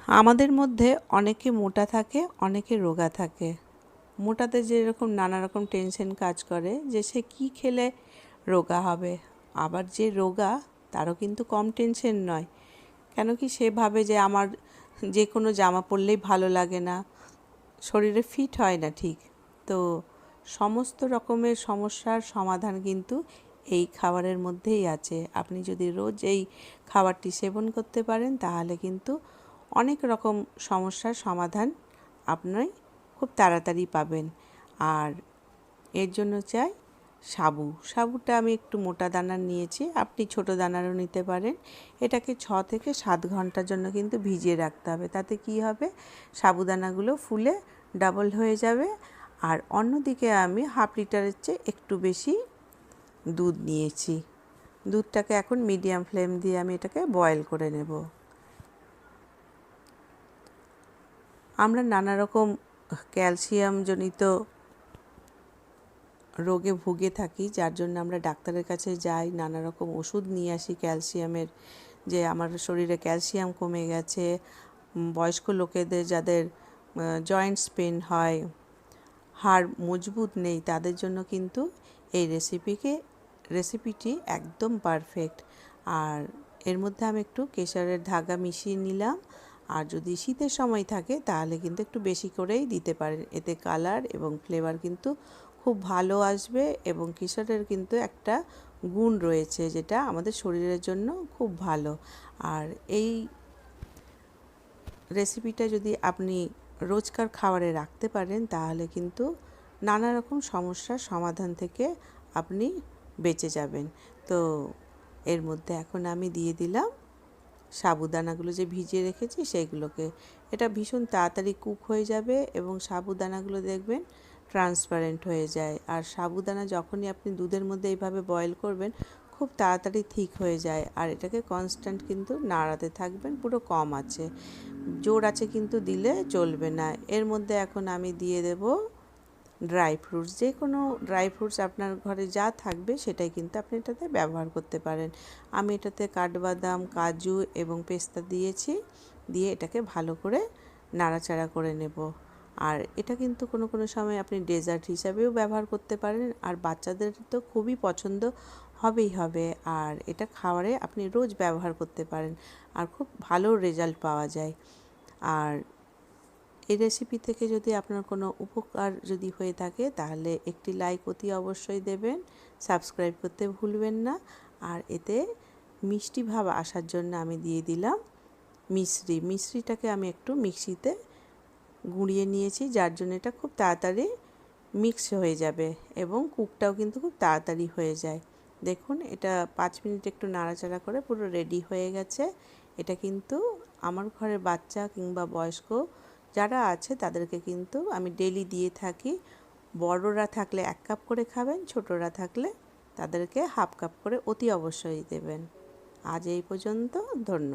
আমাদের মধ্যে অনেকে মোটা থাকে, অনেকে রোগা থাকে। মোটাতে যেরকম নানা রকম টেনশন কাজ করে যে সে কী খেলে রোগা হবে, আবার যে রোগা তারও কিন্তু কম টেনশন নয়। কেন কি সে ভাবে যে আমার যে কোনো জামা পরলেই ভালো লাগে না, শরীরে ফিট হয় না ঠিক। তো সমস্ত রকমের সমস্যার সমাধান কিন্তু এই খাবারের মধ্যেই আছে। আপনি যদি রোজ এই খাবারটি সেবন করতে পারেন তাহলে কিন্তু অনেক রকম সমস্যার সমাধান আপনি খুব তাড়াতাড়ি পাবেন। আর এর জন্য চাই সাবুটা আমি একটু মোটা দানার নিয়েছি, আপনি ছোট দানারও নিতে পারেন। এটাকে 6 থেকে 7 ঘন্টার জন্য কিন্তু ভিজিয়ে রাখতে হবে। তাতে কি হবে, সাবুদানাগুলো ফুলে ডাবল হয়ে যাবে। আর অন্যদিকে আমি হাফ লিটারের চেয়ে একটু বেশি দুধ নিয়েছি। দুধটাকে এখন মিডিয়াম ফ্লেম দিয়ে আমি এটাকে বয়েল করে নেব। আমরা নানা রকম ক্যালসিয়ামজনিত রোগে ভুগে থাকি, যার জন্য আমরা ডাক্তারের কাছে যাই, নানা রকম ওষুধ নিয়ে আসি ক্যালসিয়ামের, যে আমার শরীরে ক্যালসিয়াম কমে গেছে। বয়স্ক লোকেদের যাদের জয়েন্টস পেন হয়, হাড় মজবুত নেই, তাদের জন্য কিন্তু এই রেসিপিটি একদম পারফেক্ট। আর এর মধ্যে আমি একটু কেশরের ধাগা মিশিয়ে নিলাম। আর যদি শীতের সময় থাকে তাহলে কিন্তু একটু বেশি করেই দিতে পারেন, এতে কালার এবং ফ্লেভার কিন্তু খুব ভালো আসবে। এবং কেশরের কিন্তু একটা গুণ রয়েছে যেটা আমাদের শরীরের জন্য খুব ভালো। আর এই রেসিপিটা যদি আপনি রোজকার খাবারে রাখতে পারেন তাহলে কিন্তু নানা রকম সমস্যার সমাধান থেকে আপনি বেঁচে যাবেন। তো এর মধ্যে এখন আমি দিয়ে দিলাম সাবুদানাগুলো যে ভিজিয়ে রেখেছি সেইগুলোকে। এটা ভীষণ তাড়াতাড়ি কুক হয়ে যাবে এবং সাবুদানাগুলো দেখবেন ট্রান্সপারেন্ট হয়ে যায়। আর সাবুদানা যখনই আপনি দুধের মধ্যে এইভাবে বয়েল করবেন খুব তাড়াতাড়ি ঠিক হয়ে যায়। আর এটাকে কনস্ট্যান্ট কিন্তু নাড়াতে থাকবেন, পুরো কম আছে, জোর আছে কিন্তু দিলে চলবে না। এর মধ্যে এখন আমি দিয়ে দেব ড্রাই ফ্রুটস। যে কোনো ড্রাই ফ্রুটস আপনার ঘরে যা থাকবে সেটাই কিন্তু আপনি এটাতে ব্যবহার করতে পারেন। আমি এটাতে কাঠবাদাম, কাজু এবং পেস্তা দিয়েছি, দিয়ে এটাকে ভালো করে নাড়াচাড়া করে নেব। আর এটা কিন্তু কোনো কোনো সময় আপনি ডেজার্ট হিসাবেও ব্যবহার করতে পারেন। আর বাচ্চাদের তো খুবই পছন্দ হবেই হবে। আর এটা খাবারে আপনি রোজ ব্যবহার করতে পারেন আর খুব ভালো রেজাল্ট পাওয়া যায়। আর এই রেসিপি থেকে যদি আপনার কোনো উপকার যদি হয়ে থাকে তাহলে একটি লাইক অতি অবশ্যই দেবেন, সাবস্ক্রাইব করতে ভুলবেন না। আর এতে মিষ্টি ভাব আসার জন্য আমি দিয়ে দিলাম মিশ্রিটাকে আমি একটু মিক্সিতে গুঁড়িয়ে নিয়েছি, যার জন্য এটা খুব তাড়াতাড়ি মিক্স হয়ে যাবে এবং কুকটাও কিন্তু খুব তাড়াতাড়ি হয়ে যায়। দেখুন এটা 5 মিনিট একটু নাড়াচাড়া করে পুরো রেডি হয়ে গেছে। এটা কিন্তু আমার ঘরের বাচ্চা কিংবা বয়স্ক যারা আছে তাদেরকে কিন্তু আমি ডেলি দিয়ে থাকি। বড়রা থাকলে 1 কাপ করে খাবেন, ছোটরা থাকলে তাদেরকে হাফ কাপ করে অতি অবশ্যই দেবেন। আজ এই পর্যন্ত, ধন্যবাদ।